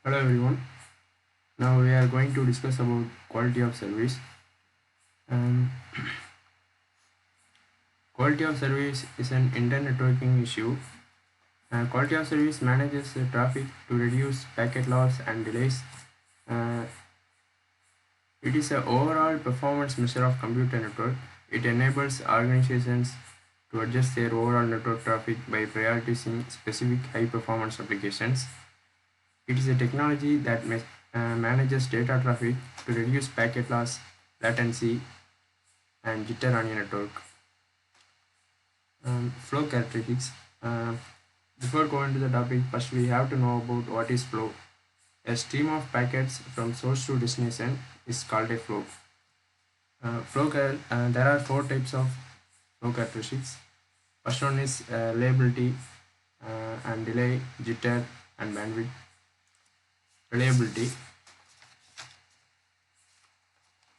Hello everyone. Now we are going to discuss about quality of service. Um, Quality of service is an internet networking issue. Quality of service manages the traffic to reduce packet loss and delays. Uh, it is an overall performance measure of computer network. It enables organizations to adjust their overall network traffic by prioritizing specific high performance applications. It is a technology that manages data traffic to reduce packet loss, latency, and jitter on your network. Flow characteristics. Uh, Before going to the topic, first we have to know about what is flow. A stream of packets from source to destination is called a flow. There are four types of flow characteristics. First one is reliability and delay, jitter, and bandwidth. Reliability.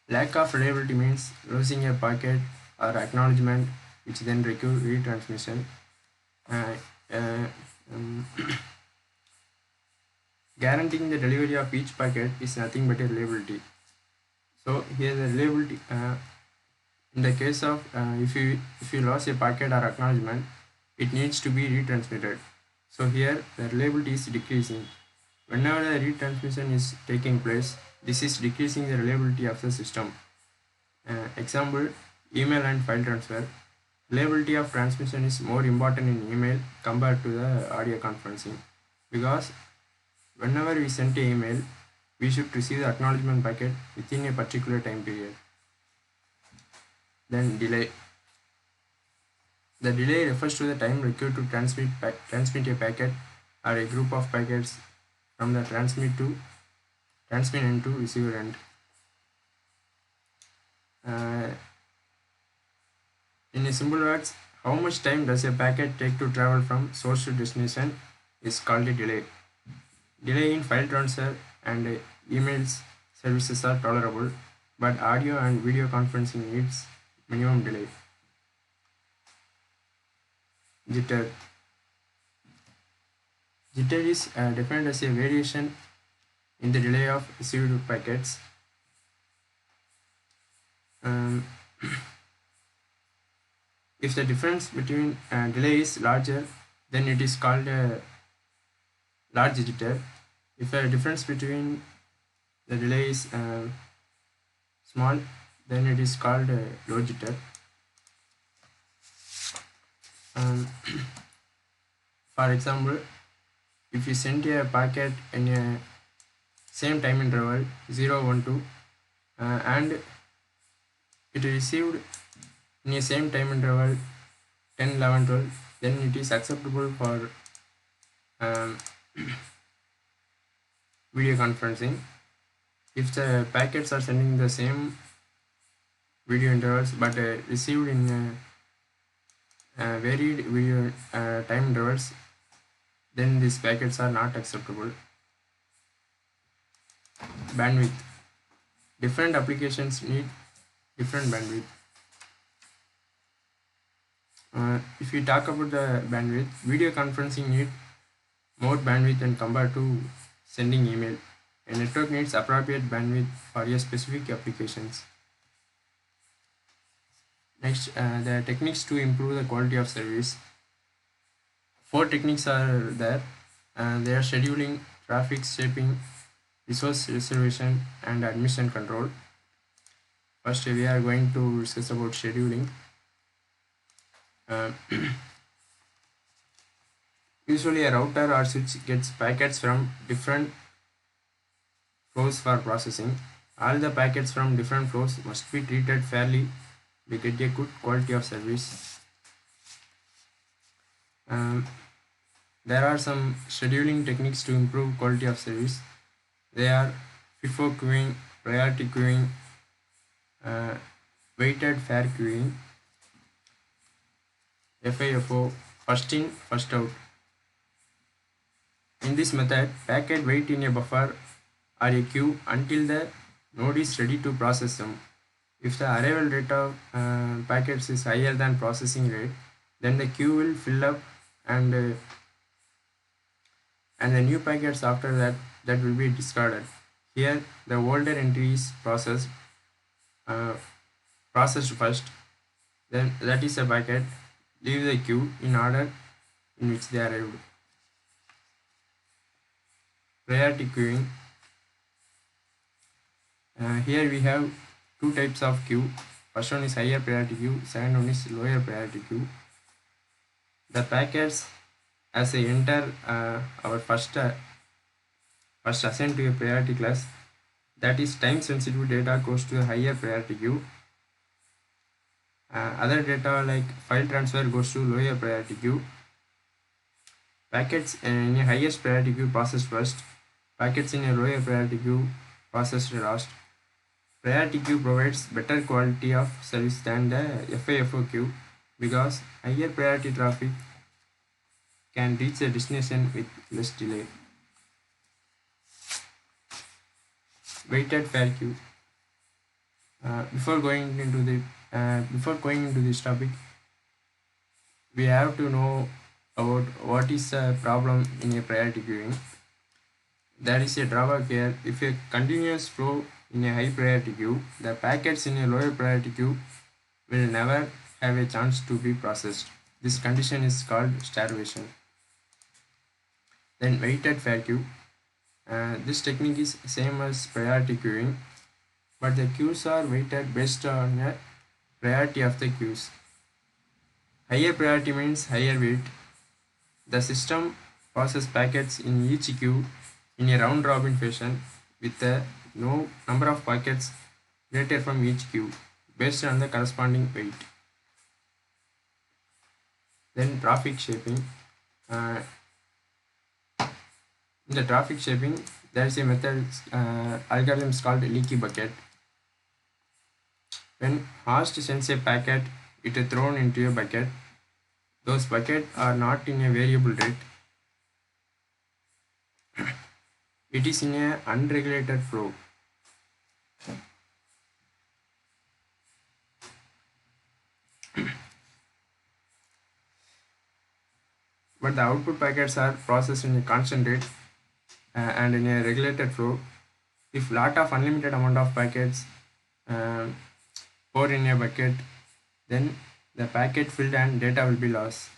Lack of reliability means losing a packet or acknowledgement, which then require retransmission. Uh, uh, um, Guaranteeing the delivery of each packet is nothing but a reliability. So here the reliability. In the case of if you lost a packet or acknowledgement, it needs to be retransmitted. So here the reliability is decreasing. Whenever the retransmission is taking place, this is decreasing the reliability of the system. Example, email and file transfer. Reliability of transmission is more important in email compared to the audio conferencing, because whenever we send an email, we should receive the acknowledgement packet within a particular time period. Then delay. The delay refers to the time required to transmit a packet or a group of packets from the transmit end to receiver end. In a simple words, how much time does a packet take to travel from source to destination is called a delay. Delay in file transfer and emails services are tolerable, but audio and video conferencing needs minimum delay. Jitter. Jitter is defined as a variation in the delay of received packets. If the difference between delay is larger, then it is called a large jitter. If a difference between the delay is small, then it is called a low jitter. For example, if you send a packet in a same time interval 0, 1, 2 and it received in a same time interval 10, 11, 12, then it is acceptable for video conferencing. If the packets are sending the same video intervals but received in varied video time intervals, then these packets are not acceptable. Bandwidth. Different applications need different bandwidth. If we talk about the bandwidth, video conferencing needs more bandwidth than compared to sending email. A network needs appropriate bandwidth for your specific applications. Next, the techniques to improve the quality of service. Four techniques are there. They are scheduling, traffic shaping, resource reservation, and admission control. First, we are going to discuss about scheduling. Usually, a router or switch gets packets from different flows for processing. All the packets from different flows must be treated fairly to get a good quality of service. There are some scheduling techniques to improve quality of service. They are FIFO queuing, priority queuing, weighted fair queuing, FIFO, first in, first out. In this method, packet wait in a buffer or a queue until the node is ready to process them. If the arrival rate of packets is higher than processing rate, then the queue will fill up and the new packets after that that will be discarded. Here, the older entry is uh, processed first, then that is a packet, leave the queue in order in which they arrived. Priority queuing. Here we have two types of queue. First one is higher priority queue, second one is lower priority queue. The packets as they enter our first assigned to a priority class, that is time sensitive data goes to a higher priority queue. Other data like file transfer goes to lower priority queue. Packets in a highest priority queue processed first. Packets in a lower priority queue processed last. Priority queue provides better quality of service than the FIFO queue because higher priority traffic can reach the destination with less delay. Weighted fair queue. Before going into this topic, we have to know about what is the problem in a priority queuing. There is a drawback here. If a continuous flow in a high priority queue, the packets in a lower priority queue will never have a chance to be processed. This condition is called starvation. Then weighted fair queue. This technique is same as priority queuing, but the queues are weighted based on a priority of the queues. Higher priority means higher weight. The system processes packets in each queue in a round robin fashion with a number of packets created from each queue based on the corresponding weight. Then traffic shaping. In the traffic shaping, there is a method algorithm called leaky bucket. When host sends a packet, it is thrown into a bucket. Those buckets are not in a variable rate. It is in an unregulated flow. But the output packets are processed in a constant rate and in a regulated flow. If lot of unlimited amount of packets pour in a bucket, then the packet filled and data will be lost.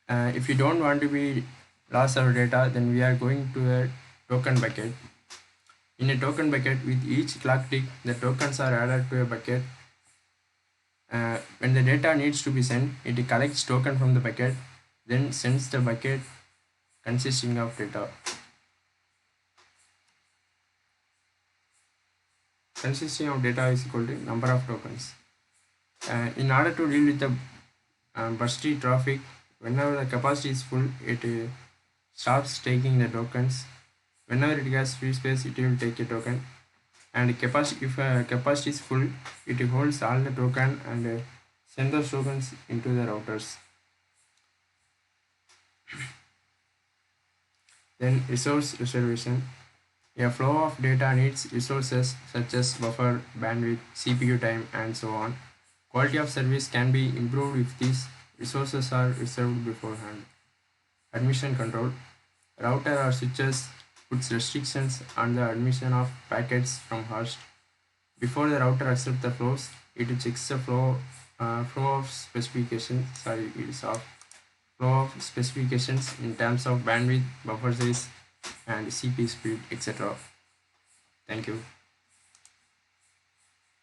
If you don't want to be lost our data, then we are going to a token bucket. In a token bucket, with each clock tick, the tokens are added to a bucket. When the data needs to be sent, it collects token from the bucket, then sends the bucket consisting of data. Consisting of data is equal to number of tokens. In order to deal with the bursty traffic, whenever the capacity is full, it stops taking the tokens. Whenever it has free space, it will take a token. And capacity, if capacity is full, it holds all the token and send those tokens into the routers. Then resource reservation. A flow of data needs resources such as buffer, bandwidth, CPU time, and so on. Quality of service can be improved if these resources are reserved beforehand. Admission control. Router or switches puts restrictions on the admission of packets from host. Before the router accepts the flows, it checks the flow of specifications. Flow of specifications in terms of bandwidth, buffer size, and CPU speed, etc. Thank you.